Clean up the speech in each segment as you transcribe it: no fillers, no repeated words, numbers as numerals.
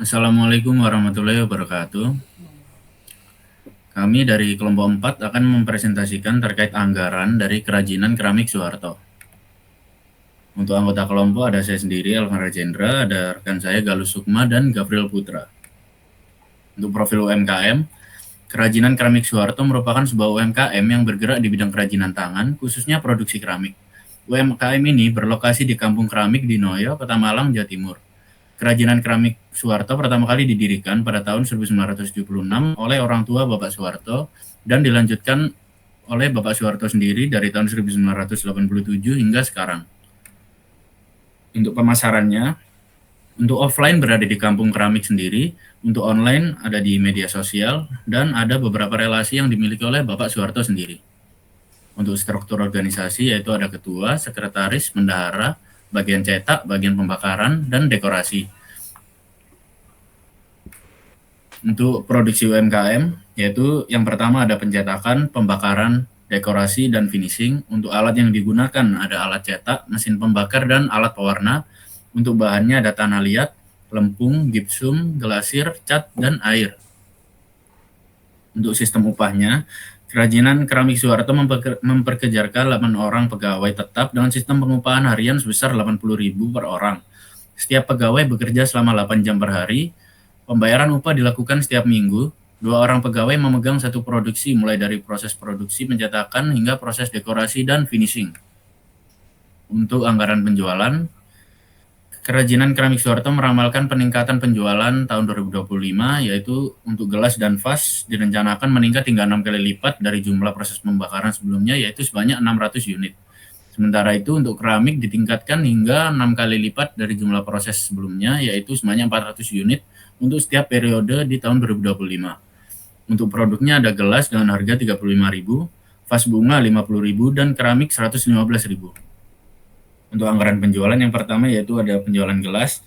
Assalamualaikum warahmatullahi wabarakatuh. Kami dari kelompok 4 akan mempresentasikan terkait anggaran dari kerajinan keramik Soeharto. Untuk anggota kelompok ada saya sendiri, Elvan Rajendra, ada rekan saya Galus Sukma dan Gabriel Putra. Untuk profil UMKM, kerajinan keramik Soeharto merupakan sebuah UMKM yang bergerak di bidang kerajinan tangan, khususnya produksi keramik. UMKM ini berlokasi di Kampung Keramik di Noyo, Kota Malang, Jawa Timur. Kerajinan keramik Soeharto pertama kali didirikan pada tahun 1976 oleh orang tua Bapak Soeharto dan dilanjutkan oleh Bapak Soeharto sendiri dari tahun 1987 hingga sekarang. Untuk pemasarannya, untuk offline berada di Kampung Keramik sendiri, untuk online ada di media sosial, dan ada beberapa relasi yang dimiliki oleh Bapak Soeharto sendiri. Untuk struktur organisasi yaitu ada ketua, sekretaris, bendahara, bagian cetak, bagian pembakaran, dan dekorasi. Untuk produksi UMKM, yaitu yang pertama ada pencetakan, pembakaran, dekorasi, dan finishing. Untuk alat yang digunakan ada alat cetak, mesin pembakar, dan alat pewarna. Untuk bahannya ada tanah liat, lempung, gipsum, glasir, cat, dan air. Untuk sistem upahnya, kerajinan keramik Soeharto memperkejarkan 8 orang pegawai tetap dengan sistem pengupahan harian sebesar 80.000 per orang. Setiap pegawai bekerja selama 8 jam per hari. Pembayaran upah dilakukan setiap minggu. 2 orang pegawai memegang satu produksi mulai dari proses produksi pencetakan hingga proses dekorasi dan finishing. Untuk anggaran penjualan, kerajinan keramik Soeharto meramalkan peningkatan penjualan tahun 2025, yaitu untuk gelas dan vas direncanakan meningkat hingga 6 kali lipat dari jumlah proses pembakaran sebelumnya, yaitu sebanyak 600 unit. Sementara itu untuk keramik ditingkatkan hingga 6 kali lipat dari jumlah proses sebelumnya, yaitu sebanyak 400 unit untuk setiap periode di tahun 2025. Untuk produknya ada gelas dengan harga 35.000, vas bunga 50.000, dan keramik 115.000. Untuk anggaran penjualan yang pertama yaitu ada penjualan gelas,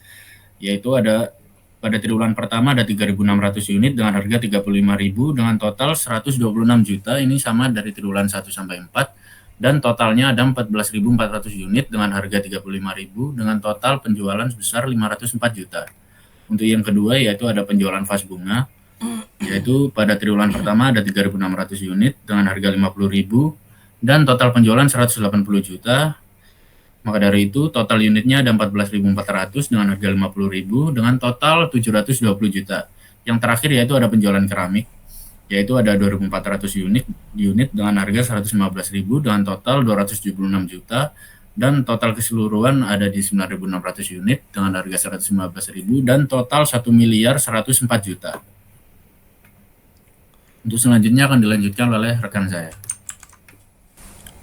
yaitu ada pada triwulan pertama ada 3.600 unit dengan harga 35.000 dengan total 126 juta. Ini sama dari triwulan 1 sampai 4, dan totalnya ada 14.400 unit dengan harga 35.000 dengan total penjualan sebesar 504 juta. Untuk yang kedua yaitu ada penjualan vas bunga, yaitu pada triwulan pertama ada 3.600 unit dengan harga 50.000 dan total penjualan 180 juta. Maka dari itu total unitnya ada 14.400 dengan harga 50.000 dengan total 720 juta. Yang terakhir yaitu ada penjualan keramik, yaitu ada 2.400 unit dengan harga 115.000 dengan total 276 juta, dan total keseluruhan ada di 9.600 unit dengan harga 115.000 dan total 1.104 juta. Untuk selanjutnya akan dilanjutkan oleh rekan saya.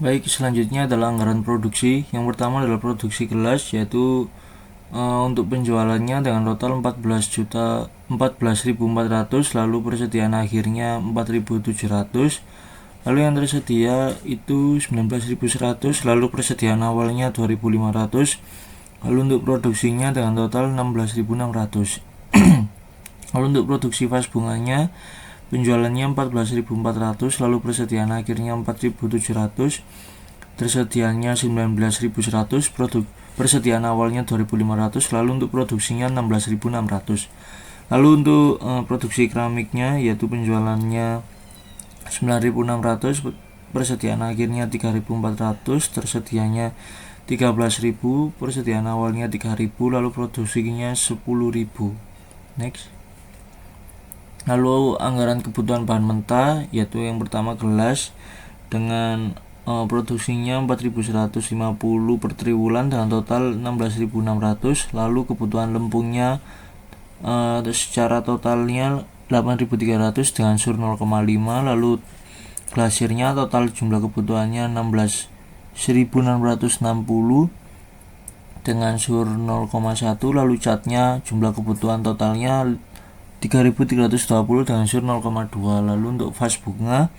Baik, selanjutnya adalah anggaran produksi. Yang pertama adalah produksi gelas, yaitu untuk penjualannya dengan total 14.400, lalu persediaan akhirnya 4.700, lalu yang tersedia itu 19.100, lalu persediaan awalnya 2.500, lalu untuk produksinya dengan total 16.600. Lalu untuk produksi vas bunganya penjualannya 14.400, lalu persediaan akhirnya 4.700, tersedianya 19.100, persediaan awalnya 2.500, lalu untuk produksinya 16.600. Lalu untuk produksi keramiknya yaitu penjualannya 9.600, persediaan akhirnya 3.400, tersedianya 13.000, persediaan awalnya 3.000, lalu produksinya 10.000. Next. Lalu anggaran kebutuhan bahan mentah yaitu yang pertama gelas dengan produksinya 4.150 per triwulan dengan total 16.600, lalu kebutuhan lempungnya secara totalnya 8.300 dengan sur 0,5, lalu glasirnya total jumlah kebutuhannya 16.660 dengan sur 0,1, lalu catnya jumlah kebutuhan totalnya 3.320 dengan sur 0,2. Lalu untuk vas bunga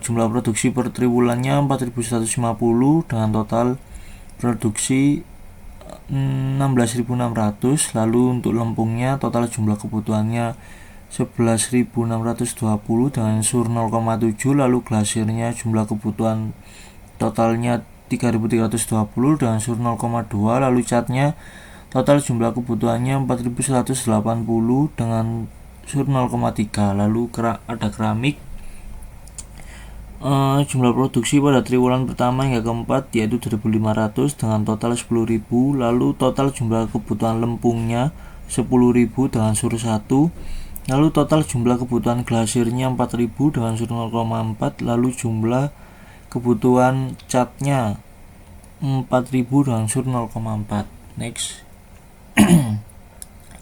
jumlah produksi per triwulannya 4.150 dengan total produksi 16.600. Lalu untuk lempungnya total jumlah kebutuhannya 11.620 dengan sur 0,7, lalu glasirnya jumlah kebutuhan totalnya 3.320 dengan sur 0,2, lalu catnya Total jumlah kebutuhannya 4180 dengan sur 0,3. Lalu ada keramik. Jumlah produksi pada triwulan pertama hingga keempat yaitu 2500 dengan total 10.000. Lalu total jumlah kebutuhan lempungnya 10.000 dengan sur 1. Lalu total jumlah kebutuhan glasirnya 4.000 dengan sur 0,4. Lalu jumlah kebutuhan catnya 4.000 dengan sur 0,4. Next.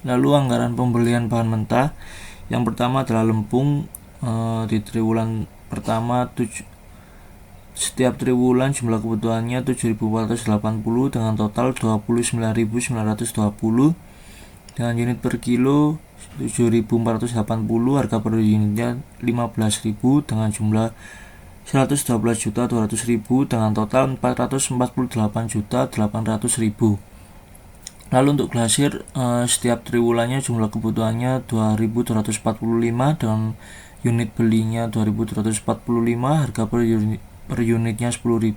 Lalu anggaran pembelian bahan mentah. Yang pertama adalah lempung. Di triwulan pertama setiap triwulan jumlah kebutuhannya 7.480 dengan total 29.920 dengan unit per kilo 7.480, harga per unitnya 15.000 dengan jumlah 112.200.000 dengan total 448.800.000. Lalu untuk glasir, setiap triwulannya jumlah kebutuhannya 2.245 dan unit belinya 2.245, harga per unitnya 10.000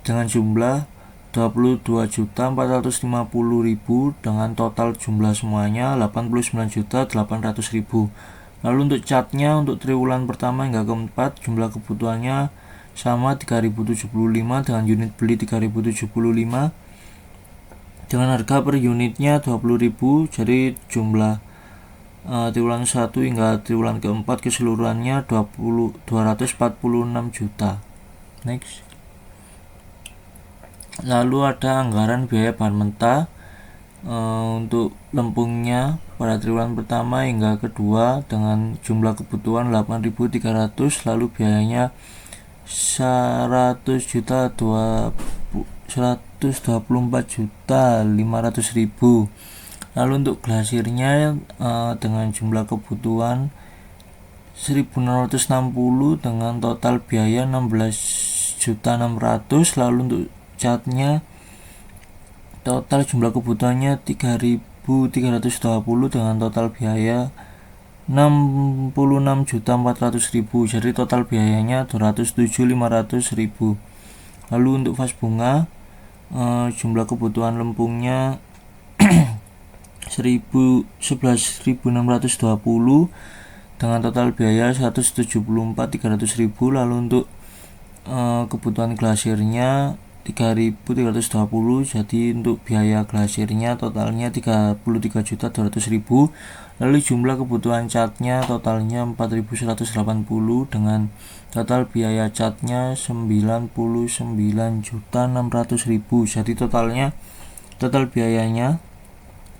dengan jumlah 22.450.000 dengan total jumlah semuanya 89.800.000. Lalu untuk catnya untuk triwulan pertama hingga keempat jumlah kebutuhannya sama 3.075 dengan unit beli 3.075 dengan harga per unitnya 20.000. Jadi jumlah triwulan 1 hingga triwulan keempat keseluruhannya 246 juta. Next. Lalu ada anggaran biaya bahan mentah. Untuk lempungnya pada triwulan pertama hingga kedua dengan jumlah kebutuhan 8.300, lalu biayanya 124.500.000. Lalu untuk glasirnya dengan jumlah kebutuhan 1.660 dengan total biaya 16.600.000. Lalu untuk catnya total jumlah kebutuhannya 3.320 dengan total biaya 66.400.000. Jadi total biayanya 207.500.000. Lalu untuk vas bunga, jumlah kebutuhan lempungnya 11.620 dengan total biaya 174.300.000. Lalu untuk kebutuhan glasirnya 3.320, jadi untuk biaya glasirnya totalnya 33.200.000. Lalu jumlah kebutuhan catnya totalnya 4.180 dengan total biaya catnya 99.600.000. Jadi total biayanya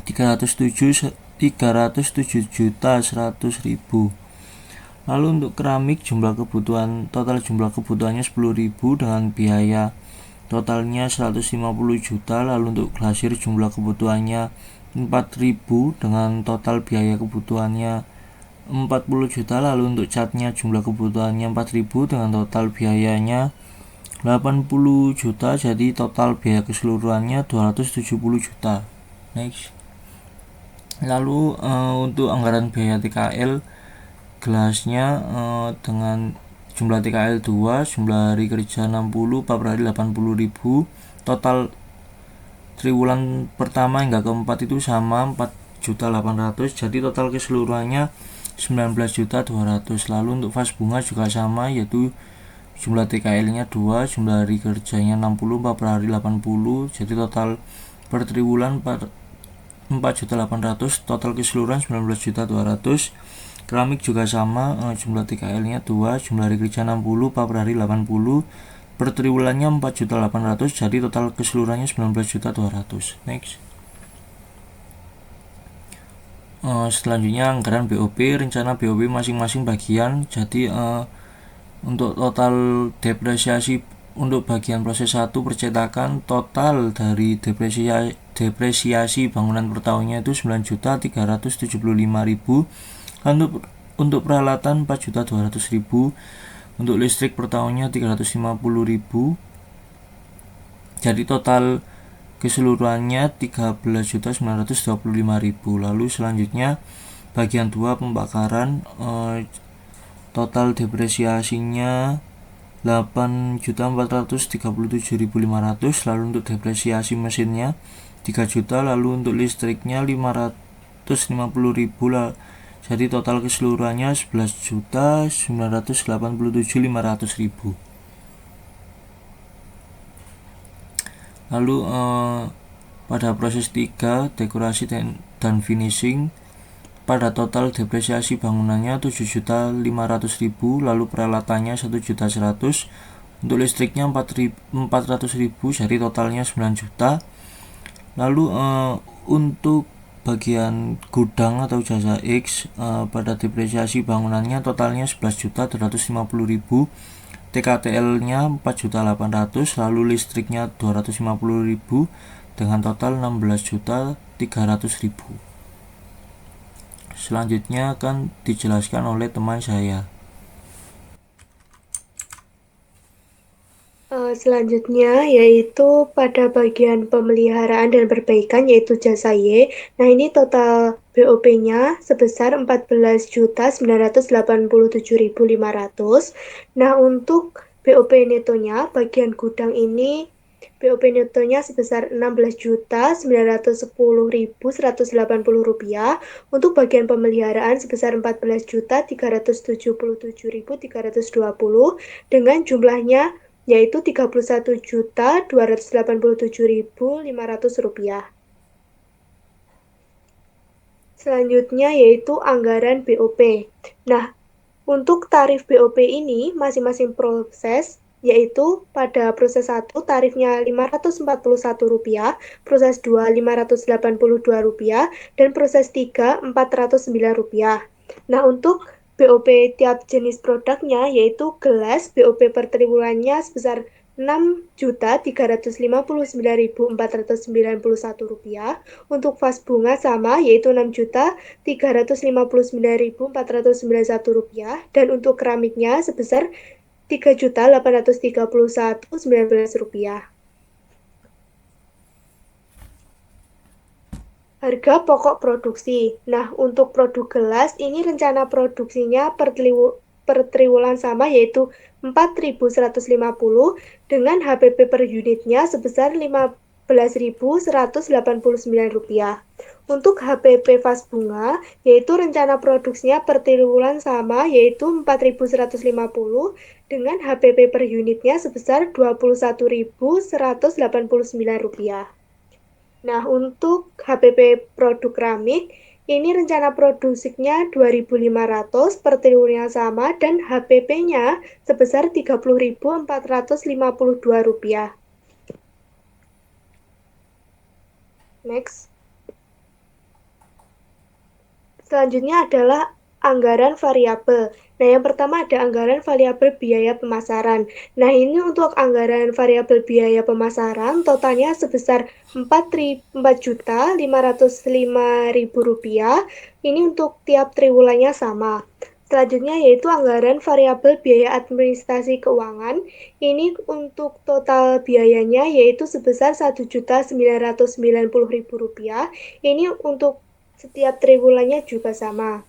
307.100.000. Lalu untuk keramik total jumlah kebutuhannya 10.000 dengan biaya totalnya 150 juta. Lalu untuk glasir jumlah kebutuhannya 4.000 dengan total biaya kebutuhannya 40 juta. Lalu untuk catnya jumlah kebutuhannya 4.000 dengan total biayanya 80 juta. Jadi total biaya keseluruhannya 270 juta. Next. Lalu untuk anggaran biaya TKL gelasnya dengan jumlah TKL 2, jumlah hari kerja 60, per hari 80.000. Total triwulan pertama hingga keempat itu sama 4.800.000. Jadi total keseluruhannya 19.200.000. Lalu untuk vas bunga juga sama, yaitu jumlah TKL-nya 2, jumlah hari kerjanya 60, per hari 80. Jadi total per triwulan 4.800.000, total keseluruhan 19.200.000. Keramik juga sama, jumlah TKL-nya 2, jumlah hari kerja 60, per hari 80. Per triwulannya 4.800.000, jadi total keseluruhannya 19.200.000. Next. Selanjutnya anggaran BOP, rencana BOP masing-masing bagian. Jadi untuk total depresiasi untuk bagian proses 1 percetakan, total dari depresiasi bangunan per tahunnya itu 9.375.000. Untuk peralatan 4.200.000. Untuk listrik per tahunnya 350.000. Jadi total keseluruhannya 13.925.000. Lalu selanjutnya bagian 2 pembakaran, total depresiasinya 8.437.500. Lalu untuk depresiasi mesinnya 3 juta, lalu untuk listriknya 550.000 lah. Jadi total keseluruhannya 11.987.500.000. Lalu pada proses 3 dekorasi dan finishing, pada total depresiasi bangunannya 7.500.000, lalu peralatannya 1.100.000, untuk listriknya 400.000, jadi totalnya 9 juta. Lalu untuk bagian gudang atau jasa X, pada depresiasi bangunannya totalnya 11.250.000, TKTL-nya 4.800.000, lalu listriknya 250.000, dengan total 16.300.000. Selanjutnya akan dijelaskan oleh teman saya. Selanjutnya yaitu pada bagian pemeliharaan dan perbaikan yaitu jasa Y. Nah, ini total BOP-nya sebesar 14.987.500. Nah, untuk BOP netonya bagian gudang ini BOP netonya sebesar Rp16.910.180. Untuk bagian pemeliharaan sebesar Rp14.377.320 dengan jumlahnya yaitu Rp31.287.500. Selanjutnya yaitu anggaran BOP. Nah, untuk tarif BOP ini masing-masing proses, yaitu pada proses 1 tarifnya Rp541, proses 2 Rp582, dan proses 3 Rp409. Nah, untuk BOP tiap jenis produknya yaitu gelas BOP per triwulannya sebesar Rp6.359.491. Untuk vas bunga sama yaitu Rp6.359.491, dan untuk keramiknya sebesar Rp3.831.019. Harga pokok produksi. Nah, untuk produk gelas ini rencana produksinya per triwulan sama yaitu Rp4.150 dengan HPP per unitnya sebesar Rp15.189. Untuk HPP vas bunga yaitu rencana produksinya per triwulan sama yaitu Rp4.150 dengan HPP per unitnya sebesar Rp21.189. Nah, untuk HPP produk keramik, ini rencana produksinya 2.500 per triliun yang sama dan HPP-nya sebesar Rp30.452. Next. Selanjutnya adalah anggaran variabel. Nah, yang pertama ada anggaran variabel biaya pemasaran. Nah, ini untuk anggaran variabel biaya pemasaran totalnya sebesar Rp4.505.000. Ini untuk tiap triwulannya sama. Selanjutnya yaitu anggaran variabel biaya administrasi keuangan. Ini untuk total biayanya yaitu sebesar Rp1.990.000. Ini untuk setiap triwulannya juga sama.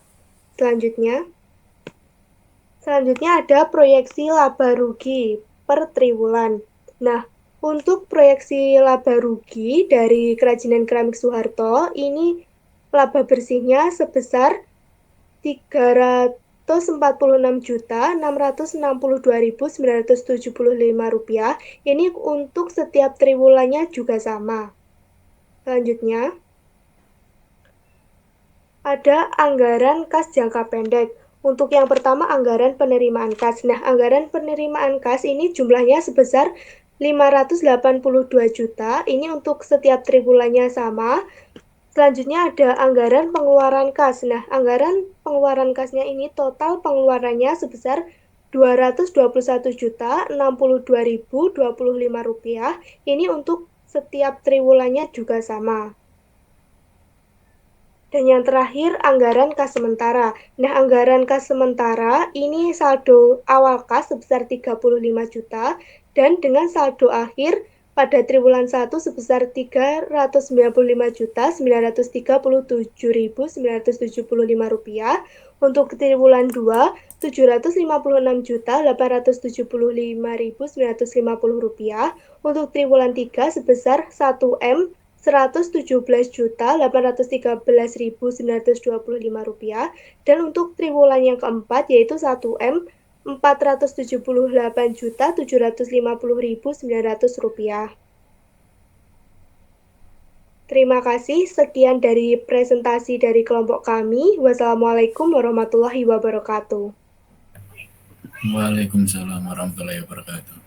Selanjutnya ada proyeksi laba rugi per triwulan. Nah, untuk proyeksi laba rugi dari Kerajinan Keramik Soeharto, ini laba bersihnya sebesar Rp346.662.975. Ini untuk setiap triwulannya juga sama. Selanjutnya, ada anggaran kas jangka pendek. Untuk yang pertama anggaran penerimaan kas. Nah, anggaran penerimaan kas ini jumlahnya sebesar Rp582 juta. Ini untuk setiap triwulannya sama. Selanjutnya ada anggaran pengeluaran kas. Nah, anggaran pengeluaran kasnya ini total pengeluarannya sebesar Rp221.062.025. Ini untuk setiap triwulannya juga sama. Dan yang terakhir, anggaran kas sementara. Nah, anggaran kas sementara ini saldo awal kas sebesar 35 juta dan dengan saldo akhir pada triwulan 1 sebesar Rp395.937.975. Untuk triwulan 2, Rp756.875.950. Untuk triwulan 3 sebesar Rp1.000 Rp117.813.925 dan untuk triwulan yang keempat yaitu 1M Rp478.750.900. Terima kasih, sekian dari presentasi dari kelompok kami. Wassalamualaikum warahmatullahi wabarakatuh. Waalaikumsalam warahmatullahi wabarakatuh.